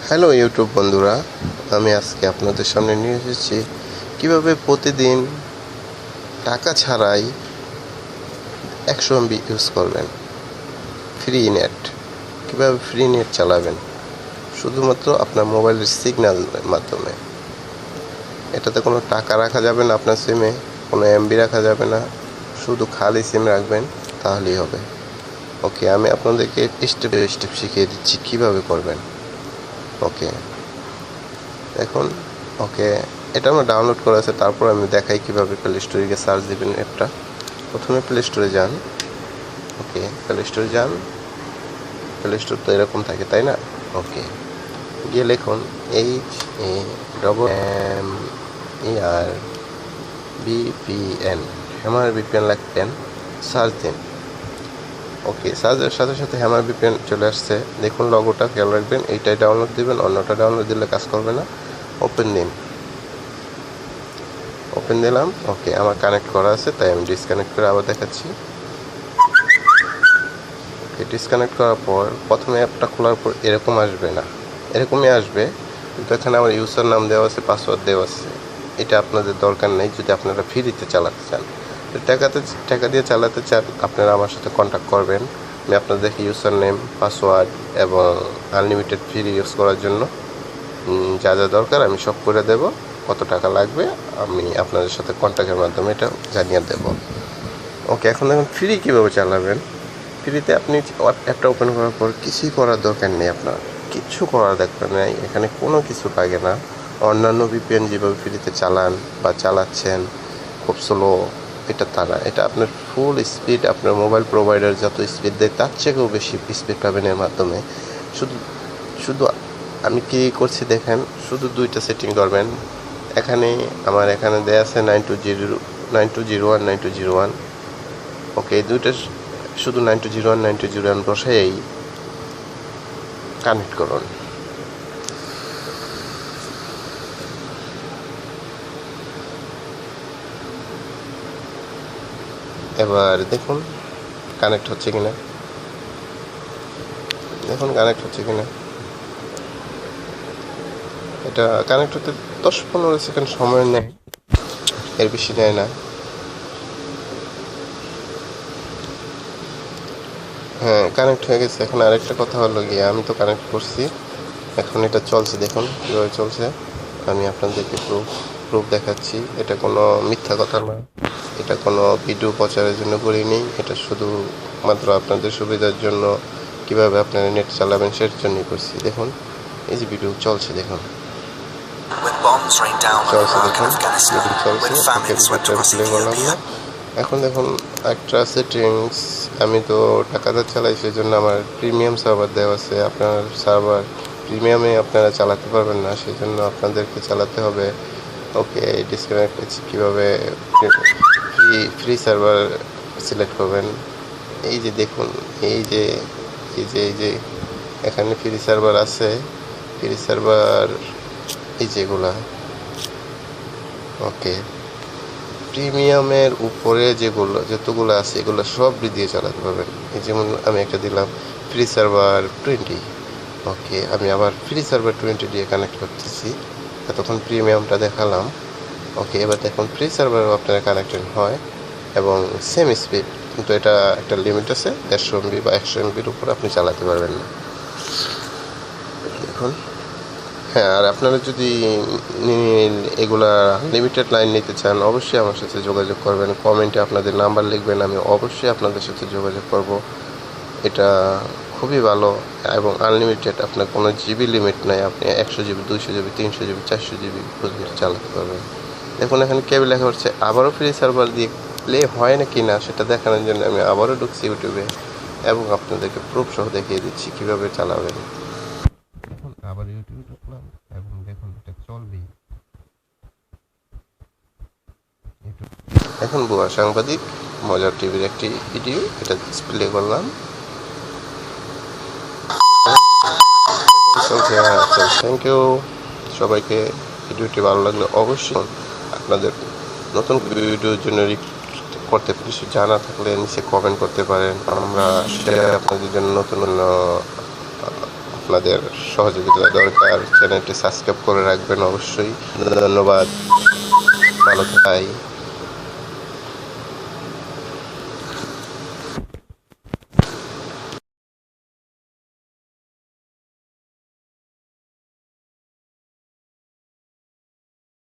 Hello YouTube বন্ধুরা, আমি আজকে আপনাদের সামনে নিয়ে এসেছি কীভাবে প্রতিদিন টাকা ছাড়াই 100 MB ইউজ করবেন। ফ্রি নেট কীভাবে ফ্রি নেট চালাবেন শুধুমাত্র আপনার মোবাইলের সিগন্যালের মাধ্যমে। এটাতে কোনো টাকা রাখা যাবে না, আপনার সিমে কোনো এমবি রাখা যাবে না, শুধু খালি সিম রাখবেন, তাহলেই হবে। ওকে, আমি আপনাদেরকে স্টেপ বাই স্টেপ শিখিয়ে দিচ্ছি কীভাবে করবেন। ওকে দেখুন, ওকে এটা আমার ডাউনলোড করা আছে। তারপর আমি দেখাই কীভাবে প্লে স্টোরে গিয়ে সার্চ দেবেন অ্যাপটা। প্রথমে প্লে স্টোরে যান। ওকে, প্লে স্টোরে যান। প্লে স্টোর তো এরকম থাকে, তাই না? ওকে, গিয়ে লিখুন HAMER হ্যামার VPN লিখবেন, সার্চ দিন। ওকে, সার্চের সাথে সাথে হ্যামার VPN চলে আসছে। দেখুন লগোটা খেয়াল রাখবেন, এইটাই ডাউনলোড দিবেন, অন্যটা ডাউনলোড দিলে কাজ করবে না। ওপেন দিন। ওপেন দিলাম। ওকে, আমার কানেক্ট করা আছে, তাই আমি ডিসকানেক্ট করে আবার দেখাচ্ছি। ওকে, ডিসকানেক্ট করার পর প্রথমে অ্যাপটা খোলার পর এরকম আসবে না, এরকমই আসবে, কিন্তু এখানে আমার ইউজার নাম দেওয়া আছে, পাসওয়ার্ড দেওয়া আছে। এটা আপনাদের দরকার নেই যদি আপনারা ফ্রিতে চালাতে চান। টাকা দিয়ে চালাতে চান, আপনারা আমার সাথে কন্ট্যাক্ট করবেন। আমি আপনাদেরকে ইউজার নেম, পাসওয়ার্ড এবং আনলিমিটেড ফ্রি ইউজ করার জন্য যা যা দরকার আমি সব করে দেব। কত টাকা লাগবে আমি আপনাদের সাথে কন্ট্যাক্টের মাধ্যমে এটা জানিয়ে দেব। ওকে, এখন দেখুন ফ্রি কীভাবে চালাবেন। ফ্রিতে আপনি অ্যাপটা ওপেন করার পর কিছুই করার দরকার নেই, আপনার কিচ্ছু করার দরকার নেই, এখানে কোনো কিছু লাগে না। অন্যান্য VPN যেভাবে ফ্রিতে চালান বা চালাচ্ছেন খুব স্লো, এটা তা না। এটা আপনার ফুল স্পিড, আপনার মোবাইল প্রোভাইডার যত স্পিড দেয় তার চেয়েও বেশি স্পিড পাবেন এর মাধ্যমে। শুধু শুধু আমি কী করছি দেখেন, শুধু দুইটা সেটিং করবেন। আমার এখানে দেওয়া আছে 9201 ওকে, এই দুইটা শুধু 9201 বসাই কানেক্ট করুন। এবার দেখুন কানেক্ট হচ্ছে কিনা, এটা কানেক্ট হতে 10-15 সেকেন্ড সময় নেয়, এর বেশি নেয় না। হ্যাঁ, কানেক্ট হয়ে গেছে। এখন আরেকটা কথা হলো গিয়ে, আমি তো কানেক্ট করছি, এখন এটা চলছে, দেখুন কীভাবে চলছে। আমি আপনাদেরকে প্রুফ দেখাচ্ছি। এটা কোনো মিথ্যা কথা না, এটা কোনো ভিডিও প্রচারের জন্য করিনি, এটা শুধুমাত্র আপনাদের সুবিধার জন্য, কীভাবে আপনারা নেট চালাবেন সেটার জন্যই করছি। দেখুন এই যে ভিডিও চলছে, দেখুন প্লে করলাম না। এখন দেখুন একটা সেটিংস, আমি তো টাকাতে চালাই, সেই জন্য আমার প্রিমিয়াম সার্ভার দেওয়া আছে। আপনার সার্ভার প্রিমিয়ামে আপনারা চালাতে পারবেন না, সেই জন্য আপনাদেরকে চালাতে হবে। ওকে, ডিসকানেক্ট করছি। কীভাবে ফ্রি সার্ভার সিলেক্ট করবেন, এই যে দেখুন, এই যে এখানে ফ্রি সার্ভার আছে, ফ্রি সার্ভার এই যেগুলা। ওকে, প্রিমিয়ামের উপরে যতগুলো আছে এগুলো সব দিয়ে চালাতে পারবেন। এই যেমন আমি একটা দিলাম ফ্রি সার্ভার 20। ওকে, আমি আবার ফ্রি সার্ভার 20 দিয়ে কানেক্ট করতেছি, এতক্ষণ প্রিমিয়ামটা দেখালাম। ওকে, এবার দেখুন ফ্রি সার্ভারও আপনারা কানেক্টেড হয় এবং সেম স্পিড, কিন্তু এটা একটা লিমিট আছে, 150 MB বা 100 MBর উপর আপনি চালাতে পারবেন না। দেখুন, হ্যাঁ, আর আপনারা যদি এগুলা লিমিটেড লাইন নিতে চান, অবশ্যই আমার সাথে যোগাযোগ করবেন। কমেন্টে আপনাদের নাম্বার লিখবেন, আমি অবশ্যই আপনাদের সাথে যোগাযোগ করব। এটা খুবই ভালো এবং আনলিমিটেড, আপনার কোনো জিবি লিমিট নাই। আপনি 100 GB, 200 GB, 300 GB, 400 GB পর্যন্ত চালাতে পারবেন। দেখুন এখানে কেবল লেখা হচ্ছে। আবারও ফ্রি সার্ভার দিয়ে প্লে হয় না কি না সেটা দেখানোর জন্য আমি আবারও ঢুকছি ইউটিউবে এবং আপনাদেরকে প্রুফ সহ দেখিয়ে দিচ্ছি কীভাবে চালাবেন। এখন আবার ইউটিউবে ঢুকলাম এবং দেখুন এটা চলবেই। এখন ভুয়া সাংবাদিক মজার টিভির একটি ভিডিও, এটা প্লে করলাম। থ্যাংক ইউ সবাইকে। ভিডিওটি ভালো লাগলে অবশ্যই আপনাদের নতুন ভিডিওর জন্য করতে কিছু জানা থাকলে নিচে কমেন্ট করতে পারেন, আমরা সেটা আপনাদের জন্য নতুন আপনাদের সহযোগিতা দরকার। চ্যানেলটি সাবস্ক্রাইব করে রাখবেন অবশ্যই। ধন্যবাদ, ভালো থাকাই।